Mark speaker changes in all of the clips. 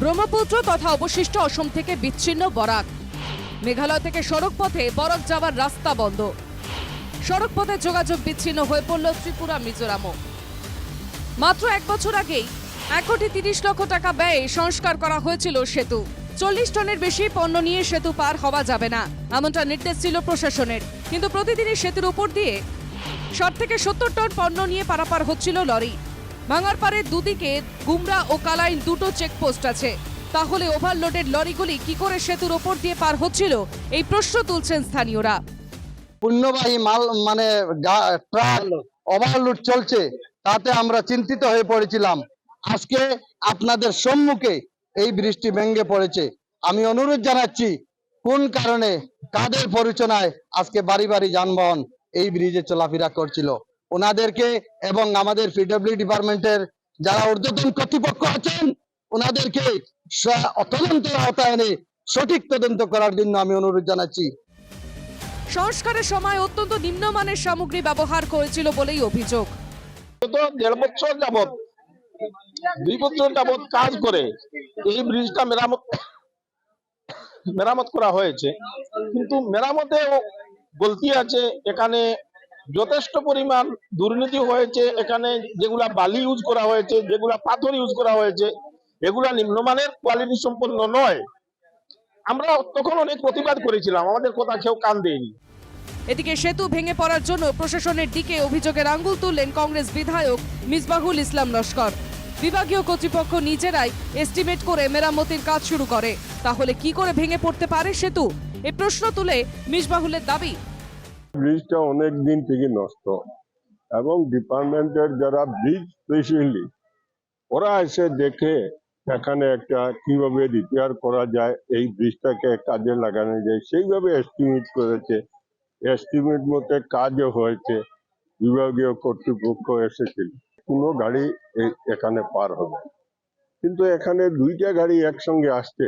Speaker 1: ব্রহ্মপুত্র তথা অবশিষ্ট অসম থেকে বিচ্ছিন্ন বরাক। মেঘালয় থেকে সড়ক পথে বরাক যাওয়ার রাস্তা বন্ধ। সড়ক পথে যোগাযোগ বিচ্ছিন্ন হয়ে পড়ল ত্রিপুরা মিজোরামও। মাত্র 1 বছর আগেই 1,30 লক্ষ টাকা ব্যয়ে সংস্কার করা হয়েছিল সেতু। 40 টনের বেশি পণ্য নিয়ে সেতু পার হওয়া যাবে না, এমনটা নির্দেশ ছিল প্রশাসনের। কিন্তু প্রতিদিনই সেতুর উপর দিয়ে 60 থেকে 70 টন পণ্য নিয়ে পারাপার হচ্ছিল লরি। ভাঙার পারে দুদিকে গুমরা ও কালাইন দুটো চেকপোস্ট আছে। তাহলে ওভারলোডেড লরিগুলি কি করে সেতুর ওপর দিয়ে পার হচ্ছিল, এই প্রশ্ন তুলছেন স্থানীয়রা।
Speaker 2: পণ্যবাহী মাল মানে ট্রাক ওভারলোড চলছে, তাতে আমরা চিন্তিত হয়ে পড়েছিলাম। আজকে আপনাদের সম্মুখে এই বৃষ্টি ভেঙে পড়েছে। আমি অনুরোধ জানাচ্ছি, কোন কারণে কাদের পরিচনায় আজকে বাড়ি বাড়ি যানবাহন এই ব্রিজে চলাফেরা করছিল, ওনাদেরকে এবং আমাদের পিডব্লিউ ডিপার্টমেন্টের যারা ঊর্ধ্বতন কর্তৃপক্ষ আছেন ওনাদেরকে তদন্তের আওতায় এনে সঠিক তদন্ত করার জন্য আমি অনুরোধ জানাচ্ছি।
Speaker 1: সংস্কারের সময় অত্যন্ত নিম্নমানের সামগ্রী ব্যবহার করেছিল বলেই অভিযোগ।
Speaker 3: গত 1.5 বছর যাবত 2 বছর যাবত কাজ করে এই ব্রিজটা মেরামত করা হয়েছে, কিন্তু মেরামতেও গলতি আছে। এখানে যথেষ্ট পরিমাণ দুর্নীতি হয়েছে। এখানে যেগুলা বালি ইউজ করা হয়েছে, যেগুলা পাথর ইউজ করা হয়েছে, এগুলা নিম্নমানের কোয়ালিটি সম্পন্ন নয়। আমরা তখন অনেক প্রতিবাদ করেছিলাম, আমাদের কথা কেউ কান দেয়নি।
Speaker 1: এদিকে সেতু ভেঙে পড়ার জন্য প্রশাসনের দিকে অভিযোগের আঙ্গুল তুললেন কংগ্রেস বিধায়ক মিসবাহুল ইসলাম লস্কর। বিভাগীয় কর্তৃপক্ষ নিজেরাই এস্টিমেট করে মেরামতির কাজ শুরু করে, তাহলে কি করে ভেঙে পড়তে পারে সেতু, এই প্রশ্ন তুলে মিসবাহুলের দাবি।
Speaker 4: ব্রিজটা অনেক দিন থেকে নষ্ট এবং ডিপার্টমেন্টের যারা ব্রিজ স্পেশালিস্ট ওরা এসে দেখে এখানে একটা কিভাবে রিপেয়ার করা যায়, এই ব্রিজটাকে কাজে লাগানো যায় সেইভাবে এস্টিমেট করেছে। এস্টিমেট মতে কাজও হয়েছে। বিভাগীয় কর্তৃপক্ষ এসেছিল, কোনো গাড়ি এখানে পার হবে, কিন্তু এখানে 2টা গাড়ি একসঙ্গে আসছে।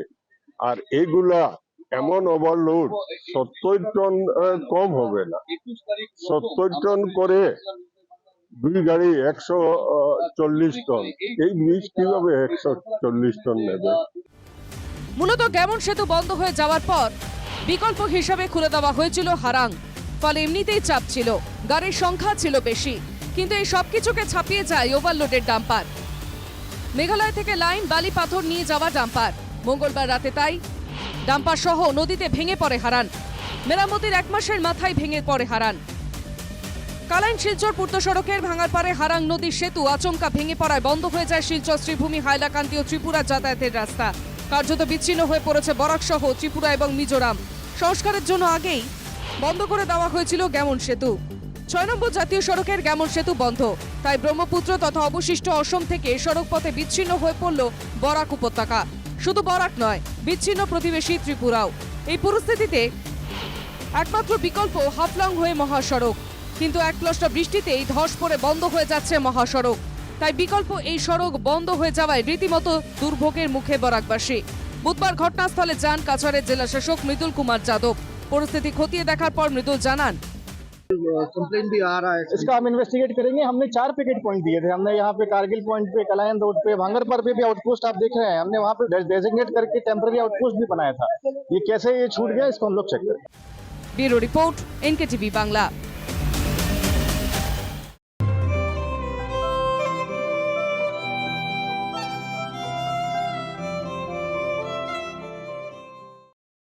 Speaker 4: আর এইগুলা এমন ওভারলোড 70 টন কম হবে না, 70 টন করে 2 গাড়ি 140 টন। এই ব্রিজ কিভাবে 140 টন নেবে?
Speaker 1: মূলত কেমন সেতু বন্ধ হয়ে যাওয়ার পর বিকল্প হিসাবে খুলে দেওয়া হয়েছিল হারাং। ফলে এমনিতেই চাপ ছিল, গাড়ির সংখ্যা ছিল বেশি, কিন্তু এই সবকিছুকে ছাপিয়ে যায় ওভারলোডের ডাম্পার। মেঘালয় থেকে লাইন বালি পাথর নিয়ে যাওয়া ডাম্পার মঙ্গলবার রাতে তাই ডাম্পার সহ নদীতে ভেঙে পড়ে হারান। মেরামতির 1 মাসের মাথায় ভেঙে পড়ে হারান। কালাইন শিলচর পূর্ত সড়কের ভাঙার পারে হারাং নদীর সেতু আচমকা ভেঙে পড়ায় বন্ধ হয়ে যায় শিলচর শ্রীভূমি হাইলাকান্দি ও ত্রিপুরা যাতায়াতের রাস্তা। কার্যত বিচ্ছিন্ন হয়ে পড়েছে বরাক সহ ত্রিপুরা এবং মিজোরাম। সংস্কারের জন্য আগেই বন্ধ করে দেওয়া হয়েছিল গ্যামন সেতু। 6 নম্বর জাতীয় সড়কের গ্যামন সেতু বন্ধ, তাই ব্রহ্মপুত্র তথা অবশিষ্ট অসম থেকে সড়ক পথে বিচ্ছিন্ন হয়ে পড়ল বরাক উপত্যকা। শুধু বরাক নয়, বিচ্ছিন্ন প্রতিবেশী ত্রিপুরাও। এই পরিস্থিতিতে একমাত্র বিকল্প হাফলং হয়ে মহাসড়ক, কিন্তু একপ্লষ্ট বৃষ্টিতেই ধস পড়ে বন্ধ হয়ে যাচ্ছে মহাসড়ক। তাই বিকল্প এই সড়ক বন্ধ হয়ে যাওয়ায় রীতিমতো দুর্ভোগের মুখে বরাকবাসী। বুধবার ঘটনাস্থলে যান কাছাড়ের জেলা শাসক মৃদুল কুমার যাদব। পরিস্থিতি খতিয়ে দেখার পর মৃদুল জানান,
Speaker 5: कंप्लेंट भी आ रहा है, इसका हम इन्वेस्टिगेट करेंगे। हमने 4 पिकेट पॉइंट दिए थे। हमने यहाँ पे कारगिल पॉइंट पे, कलायन रोड पे, भांगरपर पे भी आउटपोस्ट आप देख रहे हैं। हमने वहाँ पे डेजिग्नेट करके टेम्पररी आउटपोस्ट भी बनाया था। ये कैसे ये छूट गया, इसको हम लोग चेक करें।
Speaker 1: Bureau report, NKTV Bangla.